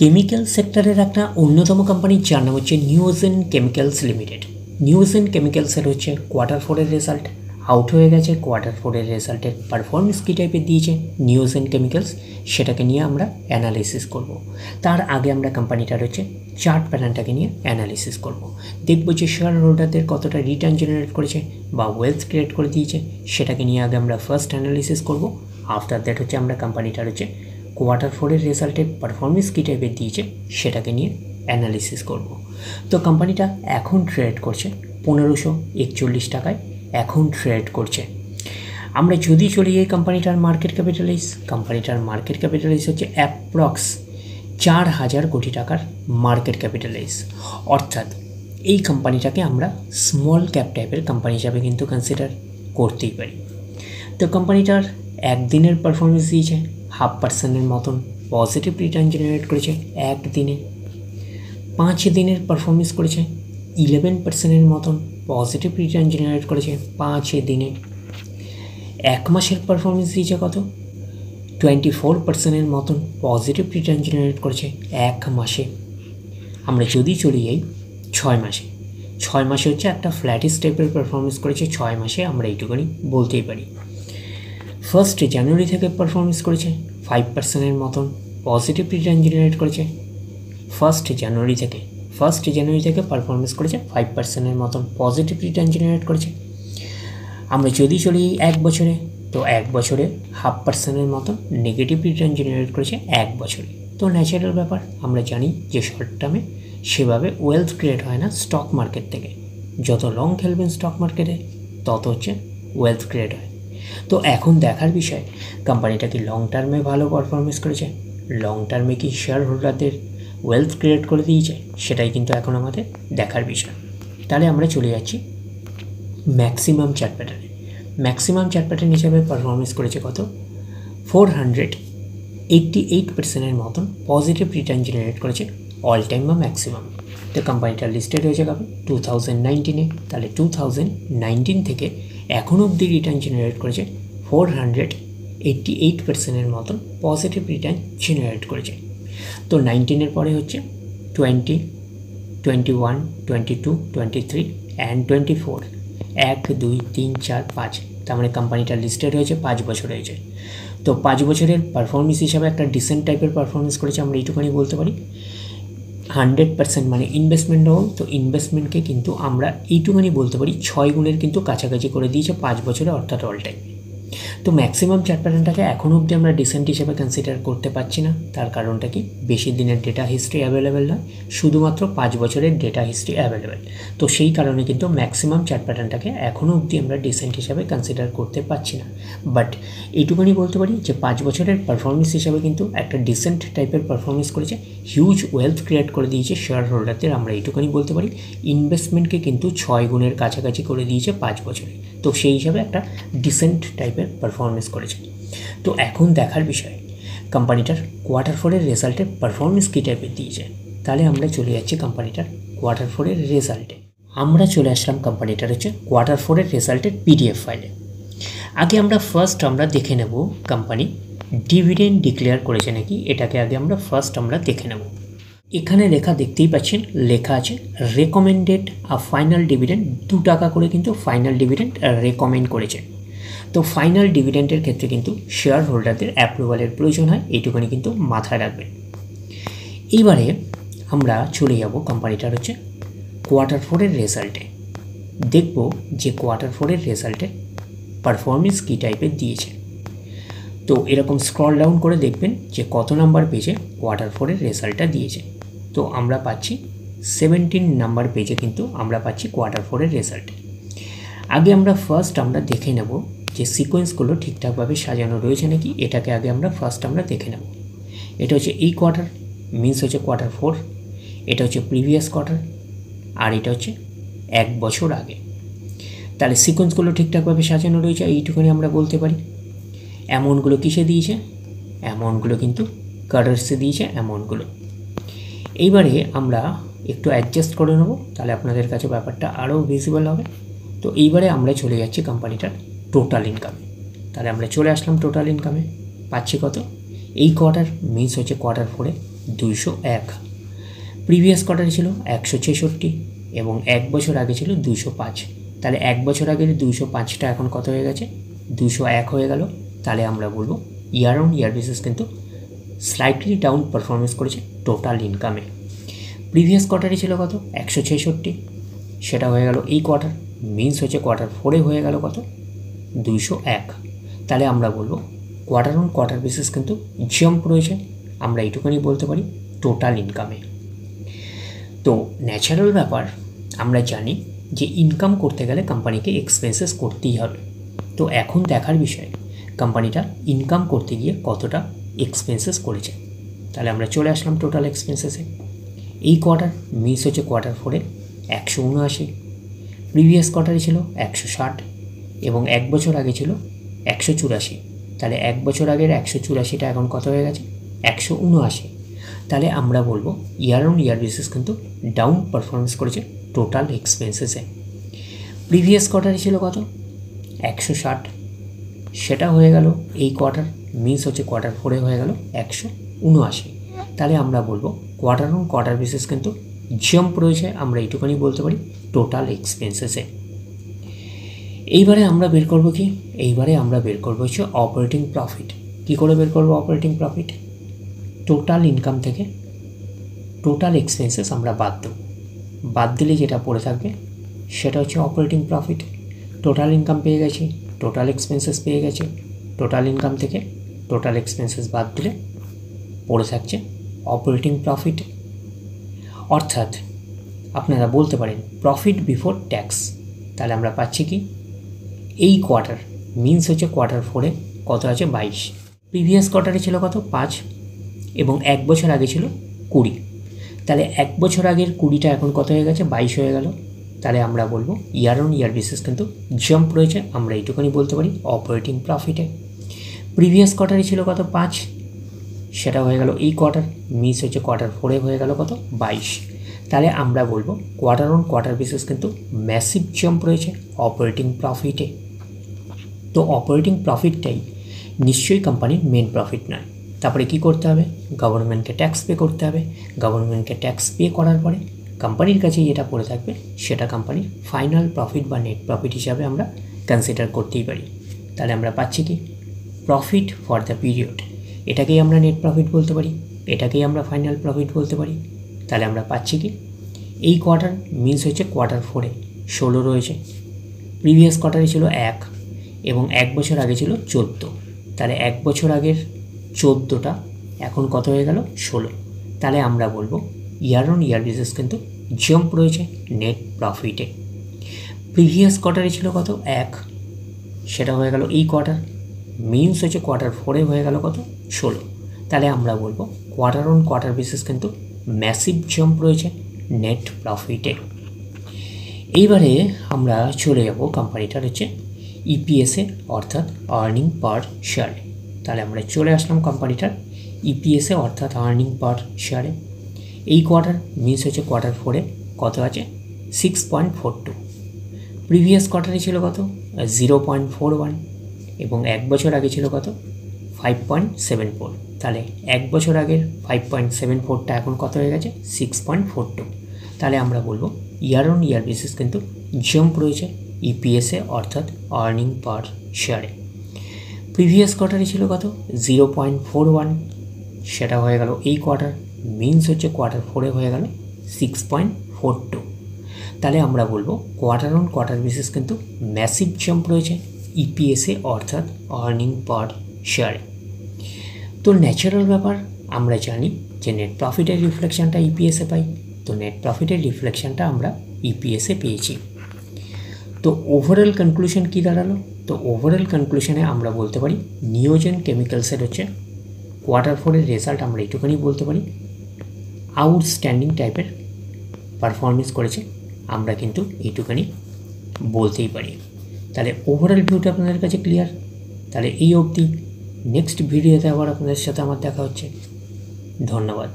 Chemical সেক্টরের একটা অন্যতম কোম্পানি যার নাম হচ্ছে নিউজেন কেমিক্যালস লিমিটেড। নিউজেন কেমিক্যালসের হচ্ছে কোয়ার্টার 4-এর রেজাল্ট আউট হয়ে গেছে। কোয়ার্টার 4-এর রেজাল্টের পারফরমেন্স কী টাইপের দিয়েছে নিউজেন কেমিক্যালস, সেটাকে নিয়ে আমরা অ্যানালিসিস করব। তার আগে আমরা কোম্পানিটার হচ্ছে চার্ট প্যাটার্নটাকে নিয়ে অ্যানালিসিস করব। দেখব যে শেয়ার হোল্ডারদের কতটা রিটার্ন জেনারেট করেছে বা ওয়েলথ ক্রিয়েট করে দিয়েছে, সেটাকে নিয়ে আগে আমরা ফার্স্ট অ্যানালিসিস করব। আফটার দ্যাট হচ্ছে আমরা কোম্পানিটার হচ্ছে কোয়ার্টার 4-এর রেজাল্টের পারফরমেন্স কী টাইপের দিয়েছে সেটাকে নিয়ে অ্যানালিসিস করব। তো কোম্পানিটা এখন ট্রেড করছে 1541 টাকায় এখন ট্রেড করছে। আমরা যদি চলি এই কোম্পানিটার মার্কেট ক্যাপিটালাইজ হচ্ছে অ্যাপ্রক্স 4000 কোটি টাকার মার্কেট ক্যাপিটালাইজ। অর্থাৎ এই কোম্পানিটাকে আমরা স্মল ক্যাপ টাইপের কোম্পানি হিসাবে কিন্তু কনসিডার করতেই পারি। তো কোম্পানিটার একদিনের পারফরমেন্স দিয়েছে 0.5% মতন পজিটিভ রিটার্ন জেনারেট করেছে একদিনে। 5 দিনের পারফরমেন্স করেছে 11% মতন পজিটিভ রিটার্ন জেনারেট করেছে 5 দিনে। 1 মাসের পারফরমেন্স দিয়েছে কত? 24% মতন পজিটিভ রিটার্ন জেনারেট করেছে 1 মাসে। আমরা যদি চলে যাই 6 মাসে হচ্ছে একটা ফ্ল্যাটিস টাইপের পারফরমেন্স করেছে 6 মাসে, আমরা এইটুকুনি বলতেই পারি। 1 জানুয়ারি থেকে পারফরমেন্স করেছে 5% মতন পজিটিভ রিটার্ন জেনারেট করেছে। 1 জানুয়ারি থেকে পারফরমেন্স করেছে 5% মতন পজিটিভ রিটার্ন জেনারেট করেছে। আমরা যদি চলি 1 বছরে, তো 1 বছরে 0.5% মতন নেগেটিভ রিটার্ন জেনারেট করেছে 1 বছরে। তো ন্যাচারাল ব্যাপার, আমরা জানি যে শর্ট টার্মে সেভাবে ওয়েলথ ক্রিয়েট হয় না স্টক মার্কেট থেকে। যত লং খেলবেন স্টক মার্কেটে তত হচ্ছে ওয়েলথ ক্রিয়েট হয়। তো এখন দেখার বিষয় কোম্পানিটা কি লং টার্মে ভালো পারফরমেন্স করেছে, লং টার্মে কি শেয়ার হোল্ডারদের ওয়েলথ ক্রিয়েট করে দিয়েছে, সেটাই কিন্তু এখন আমাদের দেখার বিষয়। তাহলে আমরা চলে যাচ্ছি ম্যাক্সিমাম চার্ট প্যাটার্নে। ম্যাক্সিমাম চার্ট প্যাটার্ন হিসাবে পারফরমেন্স করেছে কত? 488% মতন পজিটিভ রিটার্ন জেনারেট করেছে অল টাইম বা ম্যাক্সিমাম। তো কোম্পানিটা লিস্টেড হয়েছে কবে? 2019-এ। তাহলে 2019 থেকে এখন অবধি রিটার্ন জেনারেট করেছে 488% মতন পজিটিভ রিটার্ন জেনারেট করেছে। তো 19-এর পরে হচ্ছে 20, 21, 22, 23 অ্যান্ড 24। 1, 2, 3, 4, 5। তার মানে কোম্পানিটা লিস্টেড হয়েছে 5 বছর হয়েছে। তো 5 বছরের পারফরমেন্স হিসাবে একটা ডিসেন্ট টাইপের পারফরমেন্স করেছে, আমরা এইটুখানি বলতে পারি। 100% মানে ইনভেস্টমেন্ট হল, তো ইনভেস্টমেন্টকে কিন্তু আমরা এইটুখানি বলতে পারি 6 গুণের কিন্তু কাছাকাছি করে দিয়েছে 5 বছরে, অর্থাৎ অল টাইম। তো ম্যাক্সিমাম চার্ট প্যাটার্নটাকে এখন অবধি আমরা ডিসেন্ট হিসেবে কনসিডার করতে পারছি না। তার কারণটা কি? বেশি দিনের ডেটা হিস্ট্রি অ্যাভেলেবেল নয়, শুধুমাত্র 5 বছরের ডেটা হিস্ট্রি অ্যাভেলেবেল। তো সেই কারণে কিন্তু ম্যাক্সিমাম চার্ট প্যাটার্নটাকে এখনও অবধি আমরা ডিসেন্ট হিসাবে কনসিডার করতে পারছি না। বাট এইটুকুনি বলতে পারি যে 5 বছরের পারফরমেন্স হিসাবে কিন্তু একটা ডিসেন্ট টাইপের পারফরমেন্স করেছে, হিউজ ওয়েলথ ক্রিয়েট করে দিয়েছে শেয়ার হোল্ডারদের, আমরা এইটুকুনি বলতে পারি। ইনভেস্টমেন্টকে কিন্তু 6 গুণের কাছাকাছি করে দিয়েছে 5 বছরে। তো সেই হিসাবে একটা ডিসেন্ট টাইপের পারফরমেন্স করেছে। তো এখন দেখার বিষয় কোম্পানিটার কোয়ার্টার 4-এর রেজাল্টের পারফরমেন্স কী টাইপের দিয়েছে। তাহলে আমরা চলে যাচ্ছি কোম্পানিটার কোয়ার্টার 4-এর রেজাল্টে। আমরা চলে আসলাম কোম্পানিটার হচ্ছে কোয়ার্টার 4-এর রেজাল্টের PDF ফাইলে। আগে আমরা আমরা দেখে নেব কোম্পানি ডিভিডেন্ড ডিক্লেয়ার করেছে নাকি, এটাকে আগে আমরা দেখে নেব। এখানে লেখা দেখতেই পাচ্ছেন, লেখা আছে রেকমেন্ডেড ফাইনাল ডিভিডেন্ড 2 টাকা করে কিন্তু ফাইনাল ডিভিডেন্ড রেকমেন্ড করেছে। তো ফাইনাল ডিভিডেন্ডের ক্ষেত্রে কিন্তু শেয়ার হোল্ডারদের অ্যাপ্রুভালের প্রয়োজন হয়, এইটুকুনি কিন্তু মাথায় রাখবেন। এইবারে আমরা চলে যাব কোম্পানিটার হচ্ছে কোয়ার্টার 4-এর রেজাল্টে। দেখব যে কোয়ার্টার 4-এর রেজাল্টে পারফরমেন্স কী টাইপের দিয়েছে। তো এরকম স্ক্রল ডাউন করে দেখবেন যে কত নাম্বার পেজে কোয়ার্টার 4-এর রেজাল্টটা দিয়েছে। তো আমরা পাচ্ছি 17 নাম্বার পেজে কিন্তু আমরা পাচ্ছি কোয়ার্টার 4-এর রেজাল্ট। আগে আমরা দেখে নেব যে সিকোয়েন্সগুলো ঠিকঠাকভাবে সাজানো রয়েছে নাকি, এটাকে আগে আমরা দেখে নেব। এটা হচ্ছে এই কোয়ার্টার, মিনস হচ্ছে কোয়ার্টার 4, এটা হচ্ছে প্রিভিয়াস কোয়ার্টার, আর এটা হচ্ছে 1 বছর আগে। তাহলে সিকোয়েন্সগুলো ঠিকঠাকভাবে সাজানো রয়েছে এইটুকুনি আমরা বলতে পারি। অ্যামাউন্টগুলো কিসে দিয়েছে? অ্যামাউন্টগুলো কিন্তু কার্ডার্সে দিয়েছে অ্যামাউন্টগুলো। এইবারে আমরা একটু অ্যাডজাস্ট করে নেব, তাহলে আপনাদের কাছে ব্যাপারটা আরও ভিজিবল হবে। তো এইবারে আমরা চলে যাচ্ছি কোম্পানিটার টোটাল ইনকামে। তাহলে আমরা চলে আসলাম টোটাল ইনকামে, পাচ্ছি কত? এই কোয়ার্টার মিনস হচ্ছে কোয়ার্টার 4-এ 201। প্রিভিয়াস কোয়ার্টারে ছিল 166 এবং 1 বছর আগে ছিল 205। তাহলে 1 বছর আগের 205টা এখন কত হয়ে গেছে, 201 হয়ে গেল। তাহলে আমরা বলবো ইয়ার অন ইয়ার বেসিস কিন্তু স্লাইটলি ডাউন পারফরমেন্স করেছে টোটাল ইনকামে। প্রিভিয়াস কোয়ার্টারে ছিল কত, 166, সেটা হয়ে গেল এই কোয়ার্টার মিনস হচ্ছে কোয়ার্টার 4-এ হয়ে গেল কত, 201। তাহলে আমরা বলবো কোয়ার্টার অন কোয়ার্টার বেসিস কিন্তু জাম্প রয়েছে, আমরা এইটুকুনি বলতে পারি টোটাল ইনকামে। তো ন্যাচারাল ব্যাপার, আমরা জানি যে ইনকাম করতে গেলে কোম্পানিকে এক্সপেন্সেস করতেই হবে। তো এখন দেখার বিষয় কোম্পানিটা ইনকাম করতে গিয়ে কতটা এক্সপেন্সেস করেছে। তাহলে আমরা চলে আসলাম টোটাল এক্সপেন্সেসে। এই কোয়ার্টার মিস হচ্ছে কোয়ার্টার 4-এ 179, প্রিভিয়াস কোয়ার্টারে ছিল 160 এবং 1 বছর আগে ছিল 184। তাহলে 1 বছর আগের 184টা এখন কত হয়ে গেছে, 179। তাহলে আমরা বলবো ইয়ার অন ইয়ার বেসিস কিন্তু ডাউন পারফরমেন্স করেছে টোটাল এক্সপেন্সেসে। প্রিভিয়াস কোয়ার্টারে ছিল কত, 160, সেটা হয়ে গেল এই কোয়ার্টার মিস হচ্ছে কোয়ার্টার 4-এ হয়ে গেল 179। তাহলে আমরা বলবো কোয়ার্টার অন কোয়ার্টার বেসিস কিন্তু জাম্প রয়েছে, আমরা এইটুকুনি বলতে পারি টোটাল এক্সপেন্সেসে। এইবারে আমরা বের করবো কি, এইবারে আমরা বের করবো হচ্ছে অপারেটিং প্রফিট। কী করে বের করবো অপারেটিং প্রফিট, টোটাল ইনকাম থেকে টোটাল এক্সপেন্সেস আমরা বাদ দিলে যেটা পড়ে থাকবে সেটা হচ্ছে অপারেটিং প্রফিট। টোটাল ইনকাম পেয়ে গেছি, টোটাল এক্সপেন্সেস পেয়ে গেছি, টোটাল ইনকাম থেকে টোটাল এক্সপেন্সেস বাদ দিলে পড়ে থাকছে অপারেটিং প্রফিট। অর্থাৎ আপনারা বলতে পারেন প্রফিট বিফোর ট্যাক্স। তাহলে আমরা পাচ্ছি কি, এই কোয়ার্টার মিনস হচ্ছে কোয়ার্টার 4-এ কত আছে, 22। প্রিভিয়াস কোয়ার্টারে ছিল কত, 5 এবং 1 বছর আগে ছিল 20। তাহলে 1 বছর আগের 20টা এখন কত হয়ে গেছে, 22 হয়ে গেল। তাহলে আমরা বলবো ইয়ার অন ইয়ার বেসিস কিন্তু জাম্প রয়েছে, আমরা এইটুকুনি বলতে পারি অপারেটিং প্রফিটে। প্রিভিয়াস কোয়ার্টারে ছিল কত, 5, সেটা হয়ে গেল এই কোয়ার্টার মিস হচ্ছে কোয়ার্টার 4-এ হয়ে গেল কত, 22। তাহলে আমরা বলবো কোয়ার্টার অন কোয়ার্টার বেসিস কিন্তু ম্যাসিভ জাম্প রয়েছে অপারেটিং প্রফিটে। তো অপারেটিং প্রফিটটাই নিশ্চয়ই কোম্পানির মেন প্রফিট নয়। তারপরে কি করতে হবে, গভর্নমেন্টকে ট্যাক্স পে করতে হবে। গভর্নমেন্টকে ট্যাক্স পে করার পরে কোম্পানির কাছে যেটা পড়ে থাকবে সেটা কোম্পানির ফাইনাল প্রফিট বা নেট প্রফিট হিসাবে আমরা কনসিডার করতেই পারি। তাহলে আমরা পাচ্ছি কি, প্রফিট ফর দ্য পিরিয়ড, এটাকেই আমরা নেট প্রফিট বলতে পারি, এটাকেই আমরা ফাইনাল প্রফিট বলতে পারি। তাহলে আমরা পাচ্ছি কি, এই কোয়ার্টার মিনস হচ্ছে কোয়ার্টার 4-এ 16 রয়েছে, প্রিভিয়াস কোয়ার্টারে ছিল 1 এবং 1 বছর আগে ছিল 14। তাহলে 1 বছর আগের 14টা এখন কত হয়ে গেল, 16। তাহলে আমরা বলবো ইয়ার অন ইয়ার বেসিস কিন্তু জাম্প রয়েছে নেট প্রফিটে। প্রিভিয়াস কোয়ার্টারে ছিল কত, 1, সেটা হয়ে গেল এই কোয়ার্টার মিনস হচ্ছে কোয়ার্টার 4-এ হয়ে গেল কত, 16। তাহলে আমরা বলবো কোয়ার্টার অন কোয়ার্টার বেসিস কিন্তু ম্যাসিভ জাম্প রয়েছে নেট প্রফিটে। এইবারে আমরা চলে যাব কোম্পানিটার হচ্ছে ইপিএসে অর্থাৎ আর্নিং পার শেয়ারে। তাহলে আমরা চলে আসলাম কোম্পানিটার ইপিএসে অর্থাৎ আর্নিং পার শেয়ারে। এই কোয়ার্টার মিস হচ্ছে কোয়ার্টার 4-এ কত আছে, 6.42। প্রিভিয়াস কোয়ার্টারে ছিল কত, 0.41 এবং 1 বছর আগে ছিল কত, 5.74। তাহলে 1 বছর আগের 5.74টা এখন কত হয়ে গেছে, 6.42। তাহলে আমরা বলবো ইয়ার অন ইয়ার বেসিস কিন্তু জাম্প রয়েছে ইপিএসে অর্থাৎ আর্নিং পার শেয়ারে। প্রিভিয়াস কোয়ার্টারে ছিল কত, 0.41, সেটা হয়ে গেল এই কোয়ার্টার মিনস হচ্ছে কোয়ার্টার 4-এ হয়ে গেল 6.42। তাহলে আমরা বলবো কোয়ার্টার অন কোয়ার্টার বেসিস কিন্তু ম্যাসিভ জাম্প রয়েছে ইপিএসে অর্থাৎ আর্নিং পার শেয়ারে। তো ন্যাচারাল ব্যাপার, আমরা জানি যে নেট প্রফিটের রিফ্লেকশানটা ইপিএসে পাই, তো নেট প্রফিটের রিফ্লেকশানটা আমরা ইপিএসে পেয়েছি। তো ওভারঅল কনক্লুশন কী দাঁড়ালো, তো ওভারঅল কনক্লুশনে আমরা বলতে পারি নিওজেন কেমিক্যালসের হচ্ছে কোয়ার্টার 4-এর রেজাল্ট আমরা এইটুখানি বলতে পারি আউটস্ট্যান্ডিং টাইপের পারফরমেন্স করেছে, আমরা কিন্তু এইটুখানি বলতেই পারি। তাহলে ওভারঅল ভিউটা আপনাদের কাছে ক্লিয়ার। তাহলে এই অবধি, নেক্সট ভিডিওতে আবার আপনাদের সাথে আমার দেখা হচ্ছে। ধন্যবাদ।